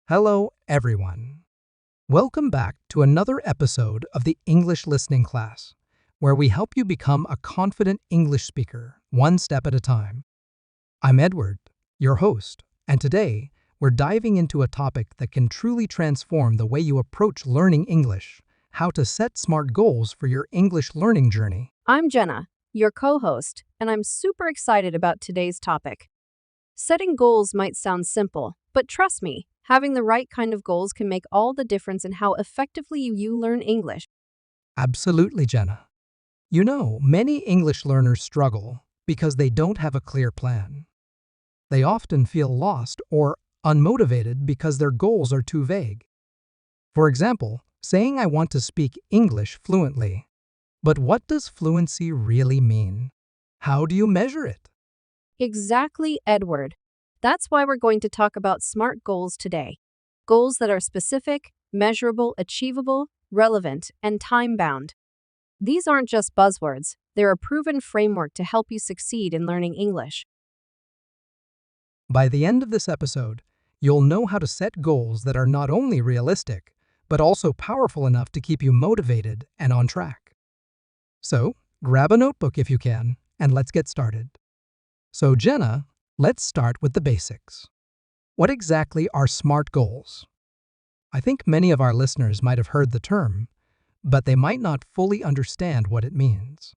Hello, everyone. Welcome back to another episode of the English Listening Class, where we help you become a confident English speaker, one step at a time. I'm Edward, your host, and today we're diving into a topic that can truly transform the way you approach learning English: how to set smart goals for your English learning journey. I'm Jenna, your co-host, and I'm super excited about today's topic. Setting goals might sound simple, but trust me, having the right kind of goals can make all the difference in how effectively you learn English. Absolutely, Jenna. You know, many English learners struggle because they don't have a clear plan. They often feel lost or unmotivated because their goals are too vague. For example, saying I want to speak English fluently. But what does fluency really mean? How do you measure it? Exactly, Edward. That's why we're going to talk about SMART goals today. Goals that are specific, measurable, achievable, relevant, and time-bound. These aren't just buzzwords, they're a proven framework to help you succeed in learning English. By the end of this episode, you'll know how to set goals that are not only realistic, but also powerful enough to keep you motivated and on track. So, grab a notebook if you can, and let's get started. So, Jenna, let's start with the basics. What exactly are SMART goals? I think many of our listeners might have heard the term, but they might not fully understand what it means.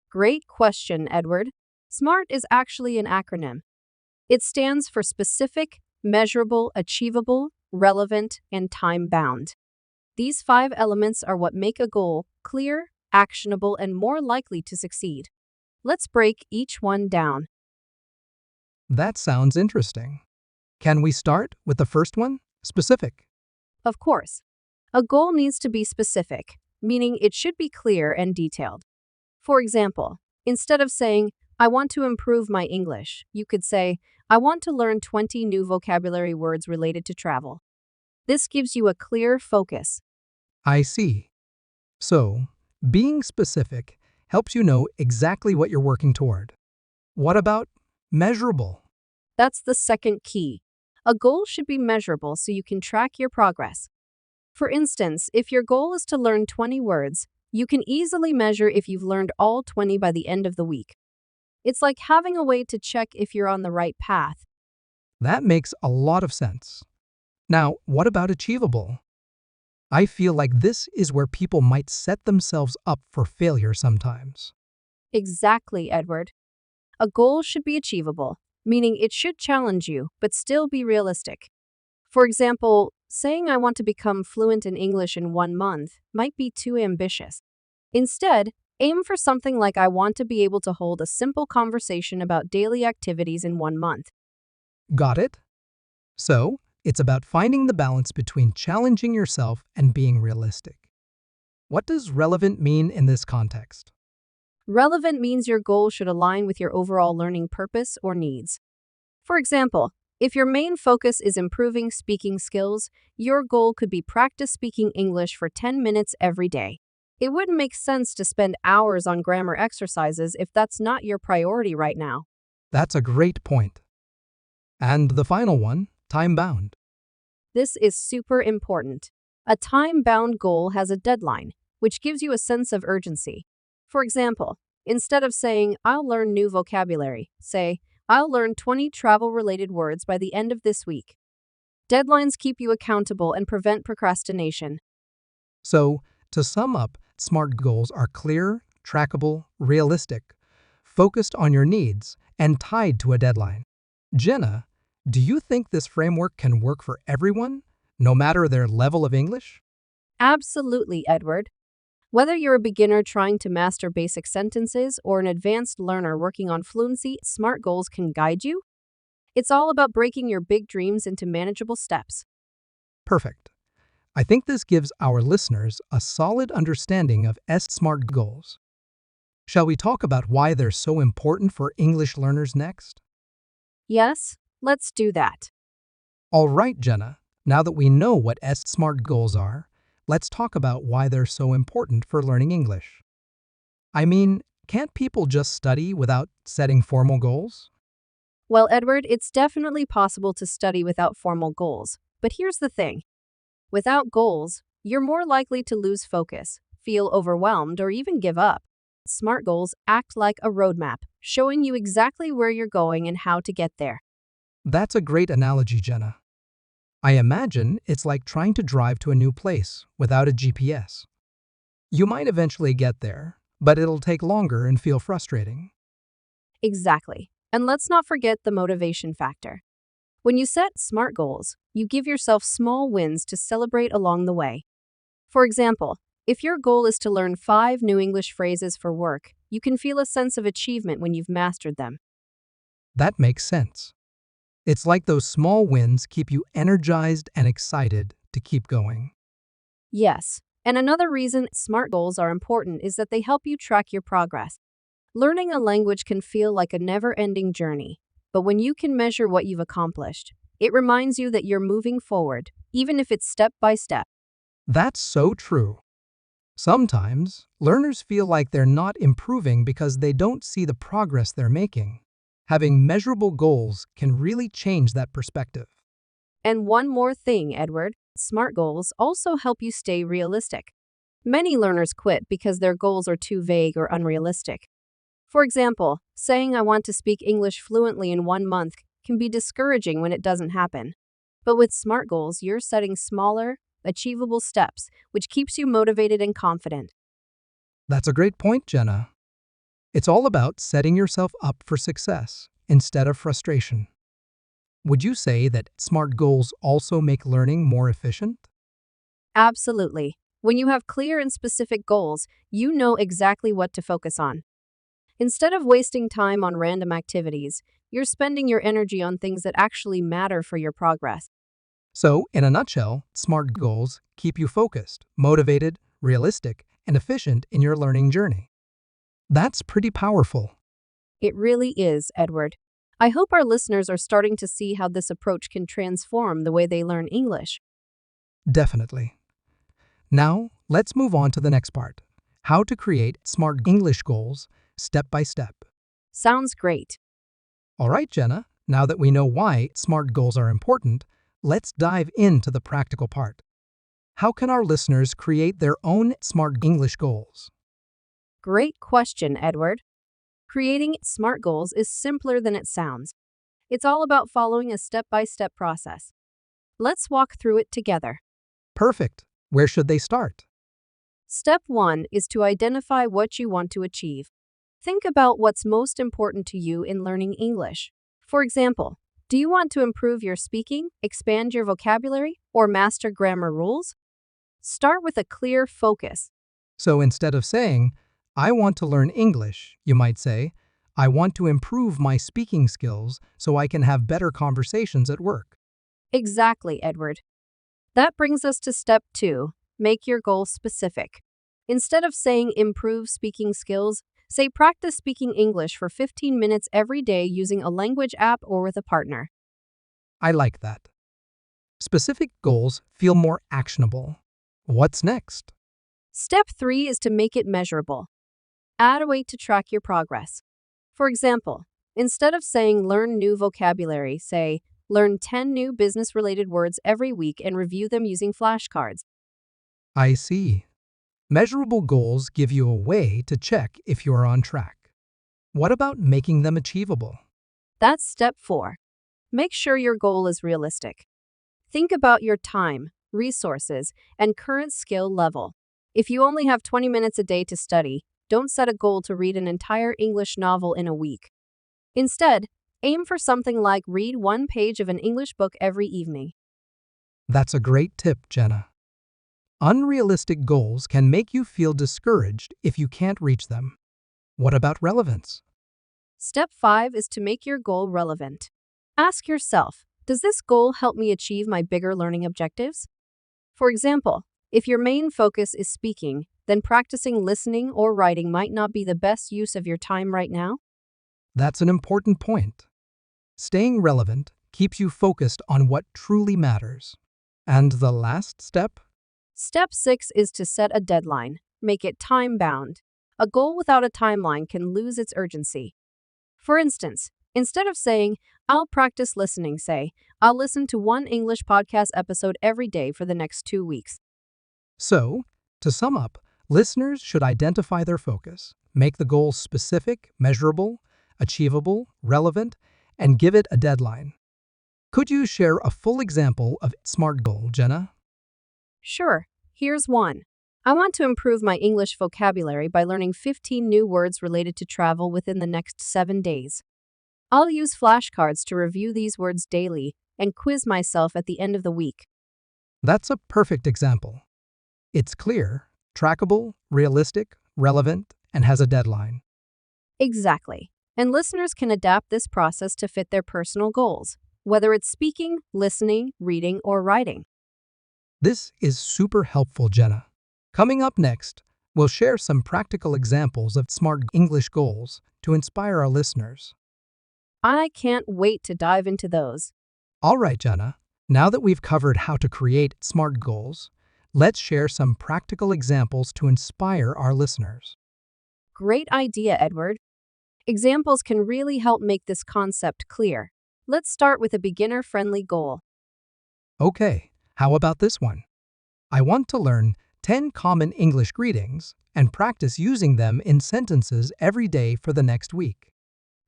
Great question, Edward. SMART is actually an acronym. It stands for specific, measurable, achievable, relevant, and time-bound. These 5 elements are what make a goal clear, actionable, and more likely to succeed. Let's break each one down. That sounds interesting. Can we start with the first one? Specific. Of course, a goal needs to be specific, meaning it should be clear and detailed. For example, instead of saying, I want to improve my English, you could say, I want to learn 20 new vocabulary words related to travel. This gives you a clear focus. I see. So, being specific helps you know exactly what you're working toward. What about measurable? That's the second key. A goal should be measurable so you can track your progress. For instance, if your goal is to learn 20 words, you can easily measure if you've learned all 20 by the end of the week. It's like having a way to check if you're on the right path. That makes a lot of sense. Now, what about achievable? I feel like this is where people might set themselves up for failure sometimes. Exactly, Edward. A goal should be achievable, meaning it should challenge you, but still be realistic. For example, saying I want to become fluent in English in 1 month might be too ambitious. Instead, aim for something like I want to be able to hold a simple conversation about daily activities in 1 month. Got it? So, it's about finding the balance between challenging yourself and being realistic. What does relevant mean in this context? Relevant means your goal should align with your overall learning purpose or needs. For example, if your main focus is improving speaking skills, your goal could be practice speaking English for 10 minutes every day. It wouldn't make sense to spend hours on grammar exercises if that's not your priority right now. That's a great point. And the final one, time-bound. This is super important. A time-bound goal has a deadline, which gives you a sense of urgency. For example, instead of saying, I'll learn new vocabulary, say, I'll learn 20 travel-related words by the end of this week. Deadlines keep you accountable and prevent procrastination. So, to sum up, SMART goals are clear, trackable, realistic, focused on your needs, and tied to a deadline. Jenna, do you think this framework can work for everyone, no matter their level of English? Absolutely, Edward. Whether you're a beginner trying to master basic sentences or an advanced learner working on fluency, SMART goals can guide you. It's all about breaking your big dreams into manageable steps. Perfect. I think this gives our listeners a solid understanding of SMART goals. Shall we talk about why they're so important for English learners next? Yes, let's do that. All right, Jenna. Now that we know what SMART goals are, let's talk about why they're so important for learning English. I mean, can't people just study without setting formal goals? Well, Edward, it's definitely possible to study without formal goals, But here's the thing. Without goals, you're more likely to lose focus, feel overwhelmed, or even give up. SMART goals act like a roadmap, showing you exactly where you're going and how to get there. That's a great analogy, Jenna. I imagine it's like trying to drive to a new place without a GPS. You might eventually get there, but it'll take longer and feel frustrating. Exactly. And let's not forget the motivation factor. When you set SMART goals, you give yourself small wins to celebrate along the way. For example, if your goal is to learn 5 new English phrases for work, you can feel a sense of achievement when you've mastered them. That makes sense. It's like those small wins keep you energized and excited to keep going. Yes, and another reason SMART goals are important is that they help you track your progress. Learning a language can feel like a never-ending journey, but when you can measure what you've accomplished, it reminds you that you're moving forward, even if it's step by step. That's so true. Sometimes, learners feel like they're not improving because they don't see the progress they're making. Having measurable goals can really change that perspective. And one more thing, Edward, SMART goals also help you stay realistic. Many learners quit because their goals are too vague or unrealistic. For example, saying I want to speak English fluently in 1 month can be discouraging when it doesn't happen. But with SMART goals, you're setting smaller, achievable steps, which keeps you motivated and confident. That's a great point, Jenna. It's all about setting yourself up for success instead of frustration. Would you say that SMART goals also make learning more efficient? Absolutely. When you have clear and specific goals, you know exactly what to focus on. Instead of wasting time on random activities, you're spending your energy on things that actually matter for your progress. So, in a nutshell, SMART goals keep you focused, motivated, realistic, and efficient in your learning journey. That's pretty powerful. It really is, Edward. I hope our listeners are starting to see how this approach can transform the way they learn English. Definitely. Now, let's move on to the next part. How to create SMART English goals step by step. Sounds great. All right, Jenna, now that we know why SMART goals are important, let's dive into the practical part. How can our listeners create their own SMART English goals? Great question, Edward. Creating SMART goals is simpler than it sounds. It's all about following a step-by-step process. Let's walk through it together. Perfect. Where should they start? Step 1 is to identify what you want to achieve. Think about what's most important to you in learning English. For example, do you want to improve your speaking, expand your vocabulary, or master grammar rules? Start with a clear focus. So instead of saying, I want to learn English, you might say, I want to improve my speaking skills so I can have better conversations at work. Exactly, Edward. That brings us to step 2. Make your goal specific. Instead of saying improve speaking skills, say practice speaking English for 15 minutes every day using a language app or with a partner. I like that. Specific goals feel more actionable. What's next? Step 3 is to make it measurable. Add a way to track your progress. For example, instead of saying learn new vocabulary, say learn 10 new business-related words every week and review them using flashcards. I see. Measurable goals give you a way to check if you are on track. What about making them achievable? That's step 4. Make sure your goal is realistic. Think about your time, resources, and current skill level. If you only have 20 minutes a day to study, don't set a goal to read an entire English novel in a week. Instead, aim for something like read 1 page of an English book every evening. That's a great tip, Jenna. Unrealistic goals can make you feel discouraged if you can't reach them. What about relevance? Step 5 is to make your goal relevant. Ask yourself, does this goal help me achieve my bigger learning objectives? For example, if your main focus is speaking, then practicing listening or writing might not be the best use of your time right now. That's an important point. Staying relevant keeps you focused on what truly matters. And the last step? Step 6 is to set a deadline. Make it time-bound. A goal without a timeline can lose its urgency. For instance, instead of saying, I'll practice listening, say. I'll listen to one English podcast episode every day for the next 2 weeks. So, to sum up, listeners should identify their focus, make the goals specific, measurable, achievable, relevant, and give it a deadline. Could you share a full example of SMART goal, Jenna? Sure, here's one. I want to improve my English vocabulary by learning 15 new words related to travel within the next 7 days. I'll use flashcards to review these words daily and quiz myself at the end of the week. That's a perfect example. It's clear, trackable, realistic, relevant, and has a deadline. Exactly. And listeners can adapt this process to fit their personal goals, whether it's speaking, listening, reading, or writing. This is super helpful, Jenna. Coming up next, we'll share some practical examples of SMART English goals to inspire our listeners. I can't wait to dive into those. All right, Jenna, now that we've covered how to create SMART goals, let's share some practical examples to inspire our listeners. Great idea, Edward. Examples can really help make this concept clear. Let's start with a beginner-friendly goal. Okay, how about this one? I want to learn 10 common English greetings and practice using them in sentences every day for the next week.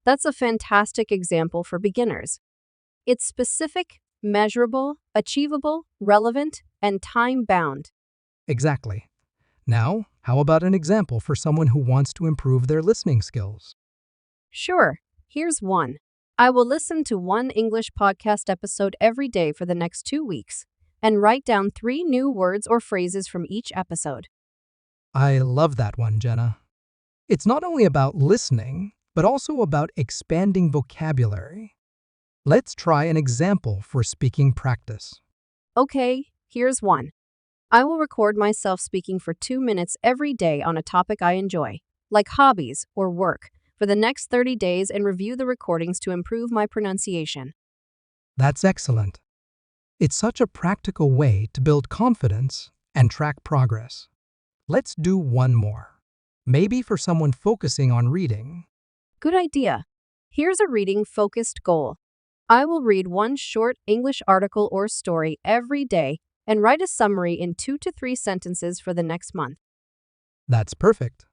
That's a fantastic example for beginners. It's specific, measurable, achievable, relevant, and time-bound. Exactly. Now, how about an example for someone who wants to improve their listening skills? Sure, here's one. I will listen to one English podcast episode every day for the next 2 weeks and write down 3 new words or phrases from each episode. I love that one, Jenna. It's not only about listening, but also about expanding vocabulary. Let's try an example for speaking practice. Okay, here's one. I will record myself speaking for 2 minutes every day on a topic I enjoy, like hobbies or work, for the next 30 days and review the recordings to improve my pronunciation. That's excellent. It's such a practical way to build confidence and track progress. Let's do one more. Maybe for someone focusing on reading. Good idea. Here's a reading-focused goal. I will read one short English article or story every day and write a summary in 2 to 3 sentences for the next month. That's perfect.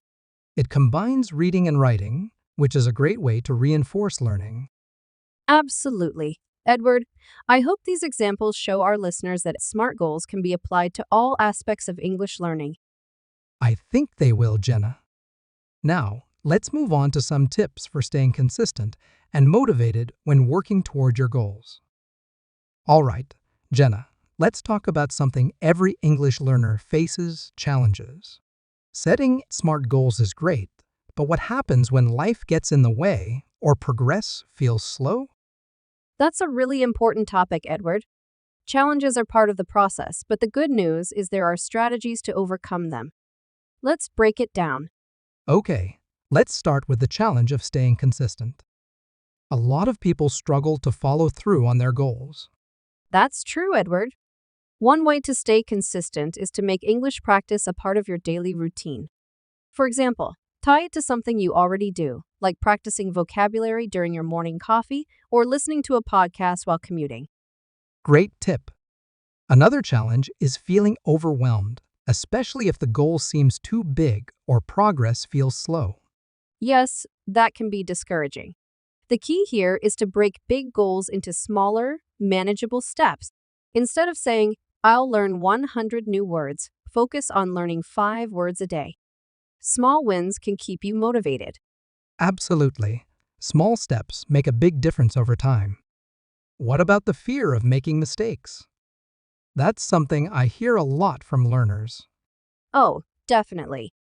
It combines reading and writing, which is a great way to reinforce learning. Absolutely. Edward, I hope these examples show our listeners that SMART goals can be applied to all aspects of English learning. I think they will, Jenna. Now, let's move on to some tips for staying consistent and motivated when working toward your goals. All right, Jenna, let's talk about something every English learner faces: challenges. Setting SMART goals is great, but what happens when life gets in the way or progress feels slow? That's a really important topic, Edward. Challenges are part of the process, but the good news is there are strategies to overcome them. Let's break it down. Okay, let's start with the challenge of staying consistent. A lot of people struggle to follow through on their goals. That's true, Edward. One way to stay consistent is to make English practice a part of your daily routine. For example, tie it to something you already do, like practicing vocabulary during your morning coffee or listening to a podcast while commuting. Great tip. Another challenge is feeling overwhelmed, especially if the goal seems too big or progress feels slow. Yes, that can be discouraging. The key here is to break big goals into smaller, manageable steps. Instead of saying, I'll learn 100 new words, focus on learning 5 words a day. Small wins can keep you motivated. Absolutely. Small steps make a big difference over time. What about the fear of making mistakes? That's something I hear a lot from learners. Oh, definitely.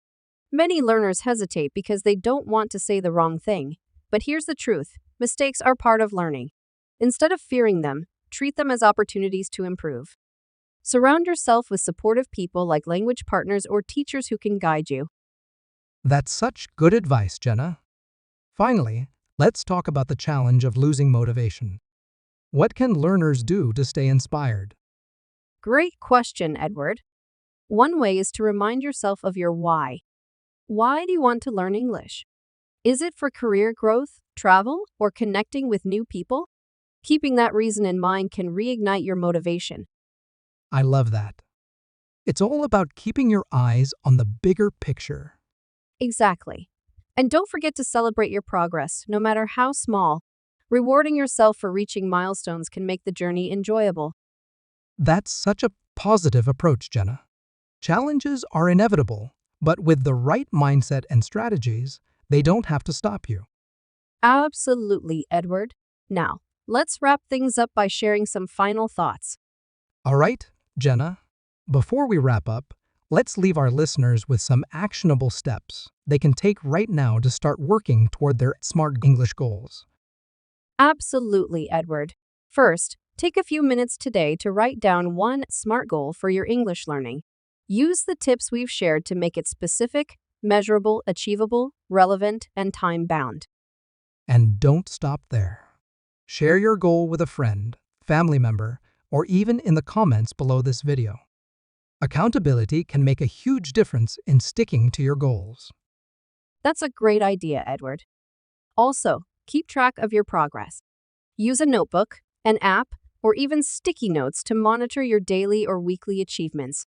Many learners hesitate because they don't want to say the wrong thing. But here's the truth: mistakes are part of learning. Instead of fearing them, treat them as opportunities to improve. Surround yourself with supportive people like language partners or teachers who can guide you. That's such good advice, Jenna. Finally, let's talk about the challenge of losing motivation. What can learners do to stay inspired? Great question, Edward. One way is to remind yourself of your why. Why do you want to learn English? Is it for career growth, travel, or connecting with new people? Keeping that reason in mind can reignite your motivation. I love that. It's all about keeping your eyes on the bigger picture. Exactly. And don't forget to celebrate your progress, no matter how small. Rewarding yourself for reaching milestones can make the journey enjoyable. That's such a positive approach, Jenna. Challenges are inevitable, but with the right mindset and strategies, they don't have to stop you. Absolutely, Edward. Now, let's wrap things up by sharing some final thoughts. All right, Jenna, before we wrap up, let's leave our listeners with some actionable steps they can take right now to start working toward their smart English goals. Absolutely, Edward. First, take a few minutes today to write down one SMART goal for your English learning. Use the tips we've shared to make it specific, measurable, achievable, relevant, and time-bound. And don't stop there. Share your goal with a friend, family member, or even in the comments below this video. Accountability can make a huge difference in sticking to your goals. That's a great idea, Edward. Also, keep track of your progress. Use a notebook, an app, or even sticky notes to monitor your daily or weekly achievements.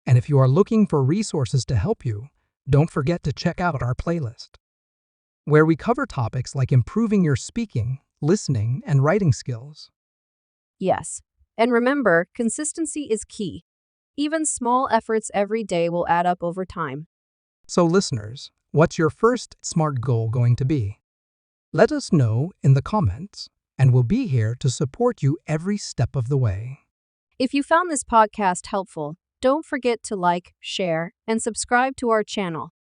And if you are looking for resources to help you, don't forget to check out our playlist, where we cover topics like improving your speaking, listening, and writing skills. Yes, and remember, consistency is key. Even small efforts every day will add up over time. So listeners, what's your first SMART goal going to be? Let us know in the comments, and we'll be here to support you every step of the way. If you found this podcast helpful, don't forget to like, share, and subscribe to our channel.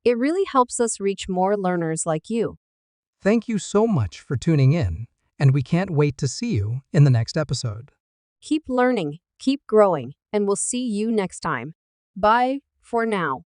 It really helps us reach more learners like you. Thank you so much for tuning in, and we can't wait to see you in the next episode. Keep learning, keep growing, and we'll see you next time. Bye for now.